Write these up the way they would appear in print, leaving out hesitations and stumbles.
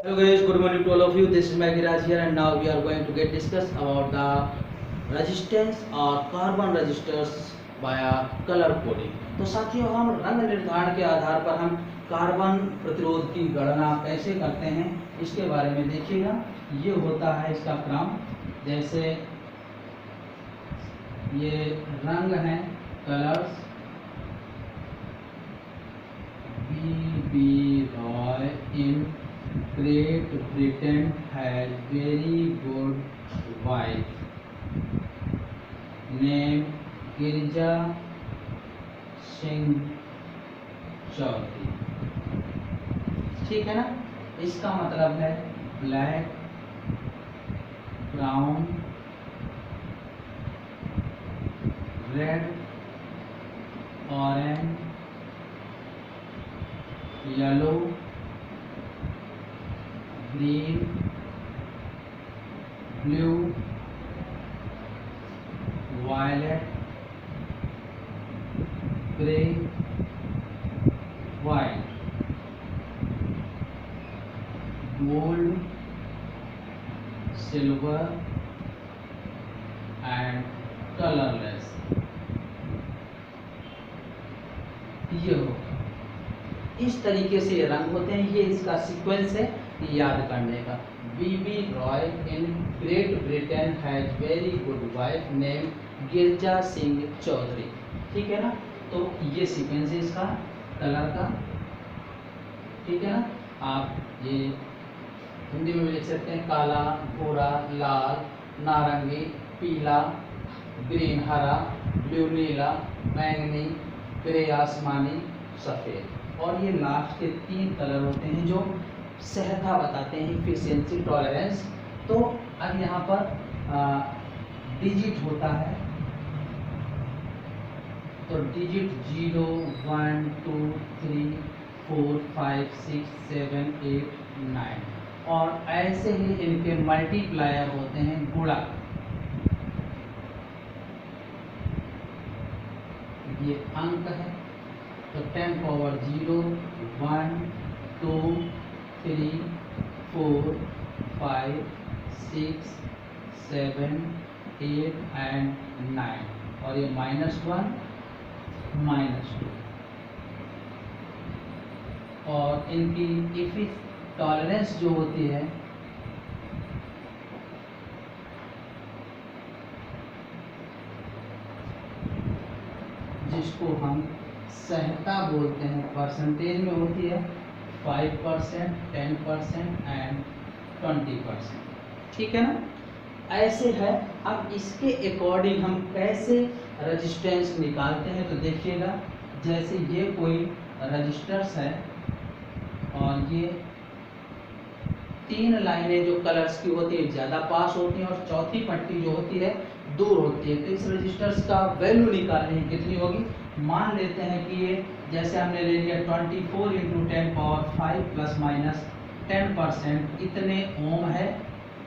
Hello guys, good morning to all of you. This is Magiraj here, and now we are going to get discuss about the resistance or carbon resistors via color coding. तो साथियों, हम रंग निर्धारण के आधार पर हम carbon प्रतिरोध की गणना कैसे करते हैं इसके बारे में देखिएगा। ये होता है इसका क्रम, जैसे ये रंग हैं, colours. B. Roy in Great Britain has very good wife named Girija Singh Chaudhary. ठीक है ना। इसका मतलब है black, brown, red, orange, yellow, green, blue, violet, grey, white, gold, silver and colourless. ये होगा, इस तरीके से ये रंग होते हैं। ये इसका सीक्वेंस है याद करने का। B. Roy in Great Britain has very good wife name Girja Singh Chaudhary. ठीक है ना। तो ये सीक्वेंस है इसका कलर का। ठीक है ना। आप ये हिंदी में भी लिख सकते हैं, काला, भूरा, लाल, नारंगी, पीला, ग्रीन हरा, ब्लू नीला, बैंगनी, ग्रे आसमानी, सफ़ेद। और ये लास्ट के 3 कलर होते हैं जो सहता बताते हैं, इफिशिएंसी, टॉलरेंस। तो अब यहाँ पर डिजिट होता है, तो डिजिट 0, 1, 2, 3, 4, 5, 6, 7, 8, 9। और ऐसे ही इनके मल्टीप्लायर होते हैं, गुणा। ये अंक है, तो 10 पावर 0, 1, 2, 3, 4, 5, 6, 7, 8 एंड 9। और ये -1, -2। और इनकी टॉलरेंस जो होती है जिसको हम सहता बोलते हैं, परसेंटेज में होती है 5%, 10% एंड 20%। ठीक है ना। ऐसे है। अब इसके अकॉर्डिंग हम कैसे रेजिस्टेंस निकालते हैं, तो देखिएगा, जैसे ये कोई रजिस्टर्स है और ये 3 लाइनें जो कलर्स की होती है ज़्यादा पास होती हैं और चौथी पट्टी जो होती है दूर होती है। तो इस रजिस्टर्स का वैल्यू निकालनी है, कितनी होगी। मान लेते हैं कि ये जैसे हमने ले लिया 24 × 10 पावर 5 ± 10% इतने ओम है,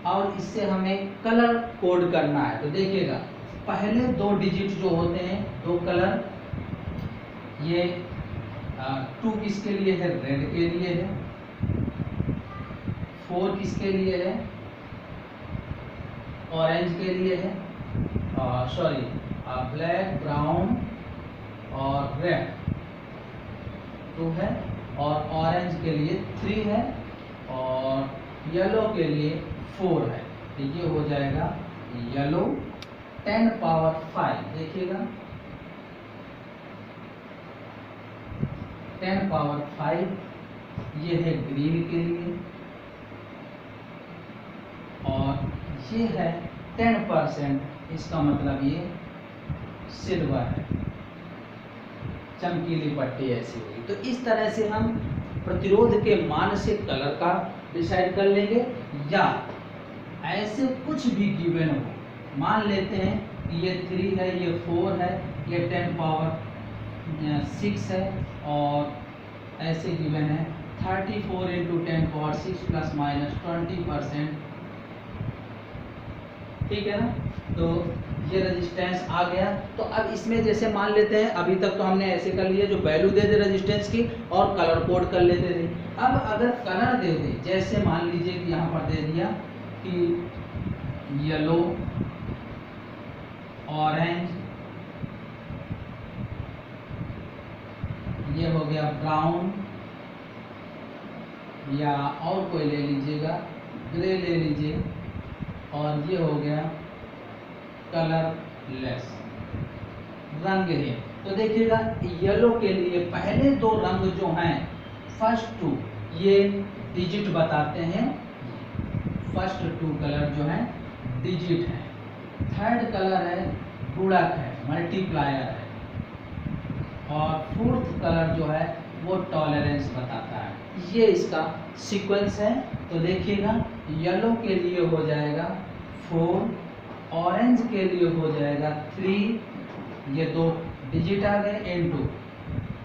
और इससे हमें कलर कोड करना है। तो देखिएगा, पहले 2 डिजिट जो होते हैं, 2 कलर, ये 2 किसके लिए है, रेड के लिए है, 4 किसके लिए है, ऑरेंज के लिए है, सॉरी ब्लैक, ब्राउन और रेड 2 है, और ऑरेंज के लिए 3 है, और येलो के लिए 4 है। तो ये हो जाएगा येलो 10 पावर 5। देखिएगा, 10 पावर 5 ये है ग्रीन के लिए, और ये है 10%, इसका मतलब ये सिल्वर है, चमकीली पट्टी ऐसी होगी। तो इस तरह से हम प्रतिरोध के मान से कलर का डिसाइड कर लेंगे, या ऐसे कुछ भी गिवन हो। मान लेते हैं कि ये 3 है, ये 4 है, ये 10 पावर 6 है, और ऐसे गिवन है 34 × 10 पावर 6 ± 20%, ठीक है ना। तो ये रेजिस्टेंस आ गया। तो अब इसमें जैसे मान लेते हैं, अभी तक तो हमने ऐसे कर लिया, जो वैल्यू दे दे रेजिस्टेंस की और कलर कोड कर लेते थे। अब अगर कलर दे दे, जैसे मान लीजिए कि यहाँ पर दे दिया कि येलो, ऑरेंज, ये हो गया ब्राउन, या और कोई ले लीजिएगा, ग्रे ले लीजिए, और ये हो गया कलरलेस रंग है। तो देखिएगा येलो के लिए पहले दो रंग जो हैं, फर्स्ट टू ये डिजिट बताते हैं, फर्स्ट टू कलर जो है डिजिट है। थर्ड कलर है गुणक है, मल्टीप्लायर है, और फोर्थ कलर जो है वो टॉलरेंस बताता है। ये इसका सीक्वेंस है। तो देखिएगा येलो के लिए हो जाएगा 4, ऑरेंज के लिए हो जाएगा 3, ये दो डिजिट आ गए, इनटू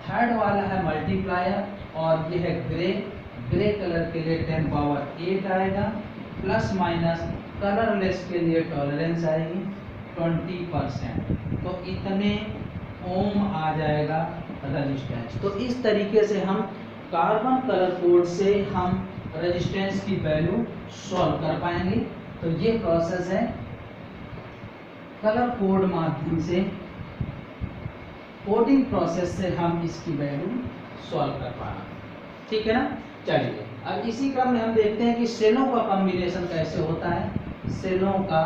थर्ड वाला है मल्टीप्लायर, और ये है ग्रे, ग्रे कलर के लिए 10 पावर 8 आएगा, प्लस माइनस कलरलेस के लिए टॉलरेंस आएगी 20%। तो इतने ओम आ जाएगा रेजिस्टेंस। तो इस तरीके से हम कार्बन कलर कोड से हम रेजिस्टेंस की वैल्यू सॉल्व कर पाएंगे। तो ये प्रोसेस है कलर कोड माध्यम से, कोडिंग प्रोसेस से हम इसकी वैल्यू सॉल्व कर पाना, ठीक है ना। चलिए अब इसी क्रम में हम देखते हैं कि सेलों का कॉम्बिनेशन कैसे होता है, सेलों का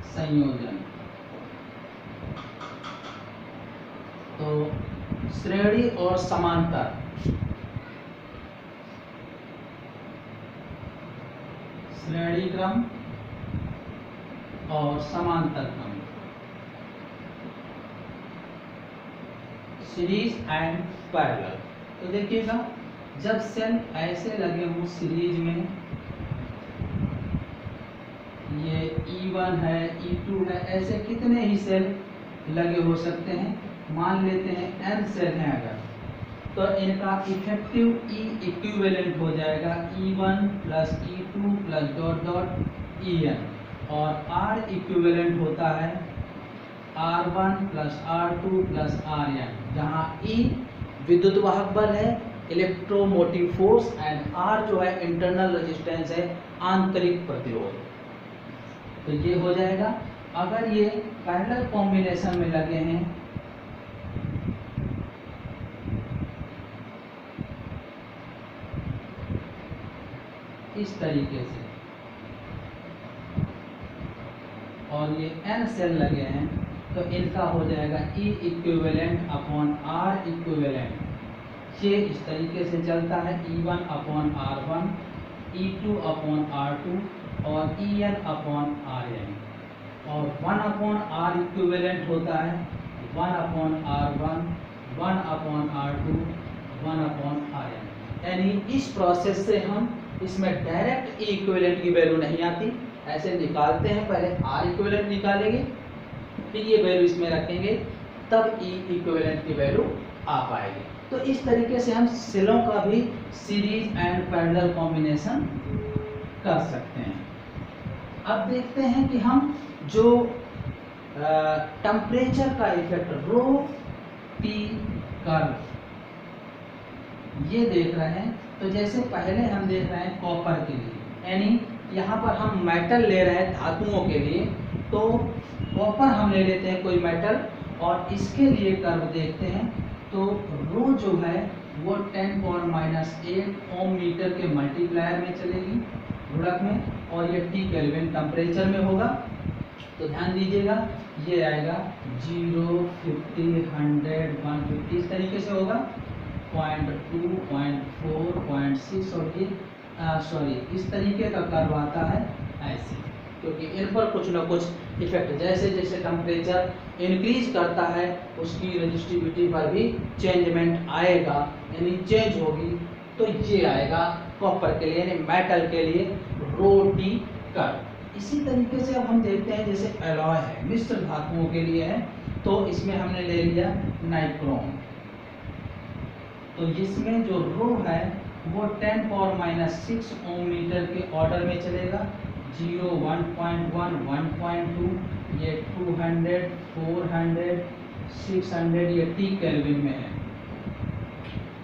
संयोजन। तो श्रेणी और समांतर, श्रेणी क्रम और समांतर क्रम, सीरीज एंड पैरेलल। तो देखिएगा जब सेल ऐसे लगे हों सीरीज में, ये E1 है, E2 है, ऐसे कितने ही सेल लगे हो सकते हैं। मान लेते हैं n सेल हैं अगर, तो इनका इफेक्टिव E इक्विवेलेंट हो जाएगा E1 plus E2 plus dot dot En, और R इक्विवेलेंट होता है R1 plus R2 plus Rn, जहाँ E विद्युत वाहक बल है, इलेक्ट्रोमोटिव फोर्स, एंड R जो है इंटरनल रेजिस्टेंस है, आंतरिक प्रतिरोध। तो ये हो जाएगा। अगर ये पैरेलल कॉम्बिनेशन में लगे हैं, इस तरीके से, और ये n सेल लगे हैं, तो इनका हो जाएगा E equivalent upon R equivalent. ये इस तरीके से चलता है, E1 upon R1, E2 upon R2 और En अपॉन Rn, और 1 अपॉन R इक्विवेलेंट होता है 1 upon R1, 1 upon R2, 1 upon Rn। यानी इस प्रोसेस से हम इसमें डायरेक्ट E इक्विवेलेंट की वैल्यू नहीं आती, ऐसे निकालते हैं, पहले R इक्विवेलेंट निकालेंगे, फिर ये वैल्यू इसमें रखेंगे, तब E इक्विवेलेंट की वैल्यू आ पाएगी। तो इस तरीके से हम सेलों का भी सीरीज एंड पैरेलल कॉम्बिनेशन कर सकते हैं। अब देखते हैं कि हम जो टेम्परेचर का इफेक्ट रो टी कर्व ये देख रहे हैं। तो जैसे पहले हम देख रहे हैं कॉपर के लिए, यानी यहाँ पर हम मेटल ले रहे हैं धातुओं के लिए, तो कॉपर हम ले लेते हैं कोई मेटल, और इसके लिए कर्व देखते हैं। तो रो जो है वो 10⁻⁸ ओम मीटर के मल्टीप्लायर में चलेगी गुणक में, और ये T केल्विन टेम्परेचर में होगा। तो ध्यान दीजिएगा ये आएगा 0, 50, 100, 150 इस तरीके से होगा, 0.2, 0.4, 0.6, और ये इस तरीके का कर्व आता है ऐसे, क्योंकि इन पर कुछ ना कुछ इफेक्ट, जैसे जैसे टेम्परेचर इंक्रीज करता है उसकी रेजिस्टिविटी पर भी चेंजमेंट आएगा, यानी चेंज होगी। तो ये आएगा कॉपर के लिए, यानी मेटल के लिए रो टी कर्व। इसी तरीके से अब हम देखते हैं जैसे एलॉय है, मिश्र धातुओं के लिए है, तो इसमें हमने ले लिया नाइक्रोम। तो इसमें जो रो है वो 10⁻⁶ ओम मीटर के ऑर्डर में चलेगा, 0, 1.1, 1.2, ये 200, 400, 600 ये T केल्विन में है।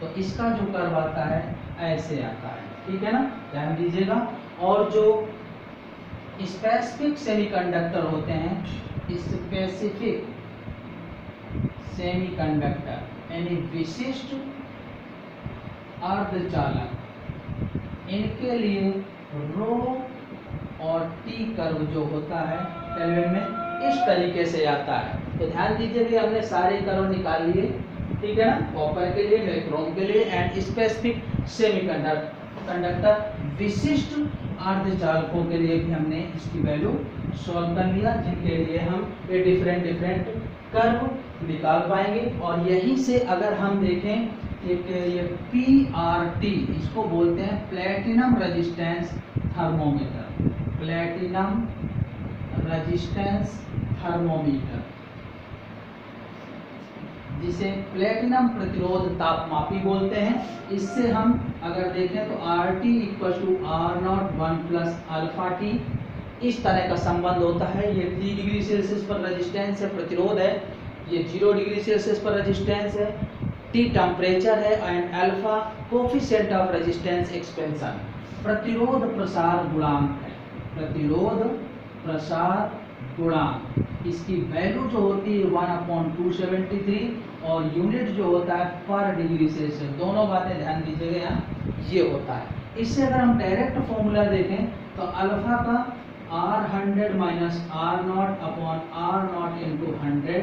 तो इसका जो कर्व आता है ऐसे आता है, ठीक है ना, ध्यान दीजिएगा। और जो स्पेसिफिक सेमीकंडक्टर होते हैं, स्पेसिफिक सेमीकंडक्टर यानी विशिष्ट अर्धचालक, इनके लिए रो और टी कर्व जो होता है केल्विन में इस तरीके से आता है। तो ध्यान दीजिए कि हमने सारे कर्व निकाल लिए, ठीक है ना, कॉपर के लिए, निक्रोम के लिए एंड स्पेसिफिक सेमीकंडक्टर विशिष्ट अर्धचालकों के लिए भी हमने इसकी वैल्यू सॉल्व कर लिया, जिनके लिए हम ये डिफरेंट कर्व निकाल पाएंगे। और यहीं से अगर हम देखें एक ये PRT, इसको बोलते हैं platinum resistance thermometer, platinum resistance thermometer, जिसे प्लेटिनम प्रतिरोध तापमापी बोलते हैं। इससे हम अगर देखें तो RT = R0 1 + अल्फा T, इस तरह का संबंध होता है। ये 3 डिग्री सेल्सियस पर रेजिस्टेंस है, प्रतिरोध है, ये 0 डिग्री सेल्सियस पर रेजिस्टेंस है, T टेम्परेचर है and alpha coefficient of resistance expansion, प्रतिरोध प्रसार गुणांक है, प्रतिरोध प्रसार गुणांक। इसकी वैल्यू जो होती है 1/273 और यूनिट जो होता है पर डिग्री सेल्सियस, दोनों बातें ध्यान दीजिएगा यहाँ, ये होता है। इससे अगर हम डायरेक्ट फॉर्मूला देखें तो अल्फा का R100 - R0/R0 × 100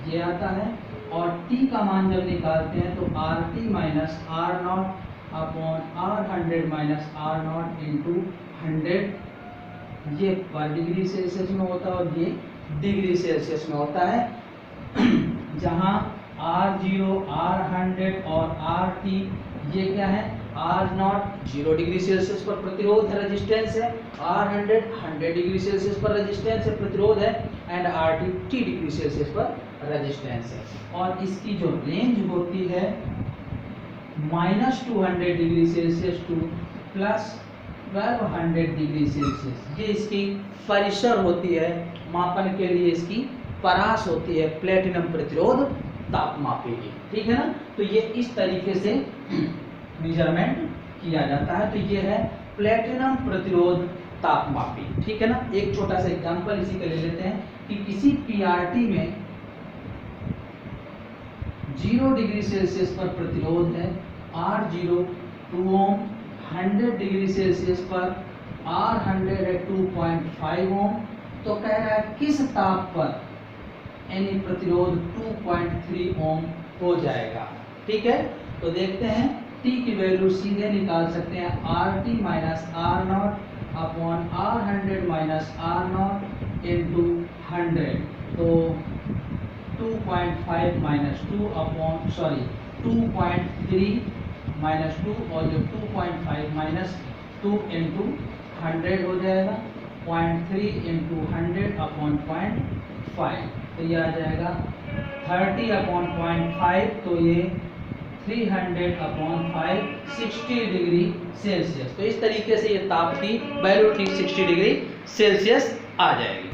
ये आता है, और T का मान जब निकालते हैं तो RT - R0/R100 - R0 × 100 ये पर डिग्री सेल्सियस में होता है और ये डिग्री सेल्सियस में होता है। जहाँ R0, R100 और RT ये क्या है, R0 0 डिग्री सेल्सियस पर प्रतिरोध है, रेजिस्टेंस है, R100 100 डिग्री सेल्सियस पर रेजिस्टेंस है, प्रतिरोध है, एंड RT 3 डिग्री सेल्सियस पर रेजिस्टेंस है। और इसकी जो रेंज होती है -200 degree Celsius to +1200 degree Celsius, ये इसकी परिसर होती है, मापन के लिए इसकी परास होती है प्लेटिनम प्रतिरोध तापमापी की, ठीक है ना। तो ये इस तरीके से मेजरमेंट किया जाता है। तो ये है प्लेटिनम प्रतिरोध तापमापी, ठीक है ना। एक छोटा सा एग्जांपल इसी का ले लेते हैं कि किसी PRT में 0 डिग्री सेल्सियस पर प्रतिरोध है R0 2 ओम, 100 डिग्री सेल्सियस पर R100 है 2.5 ओम। तो कह रहा है किस ताप पर यानी प्रतिरोध 2.3 ओम हो जाएगा, ठीक है। तो देखते हैं T की वैल्यू सीधे निकाल सकते हैं, RT - R0/R100 - R0 × 100। तो 2.5 - 2 2.3 - 2 और जो 2.5 - 2 × 100 हो जाएगा 0.3 × 100/0.5, तो ये आ जाएगा 30/0.5, तो ये 300/5 60 डिग्री सेल्सियस। तो इस तरीके से ये ताप की वैल्यू ठीक 60 डिग्री सेल्सियस आ जाएगी।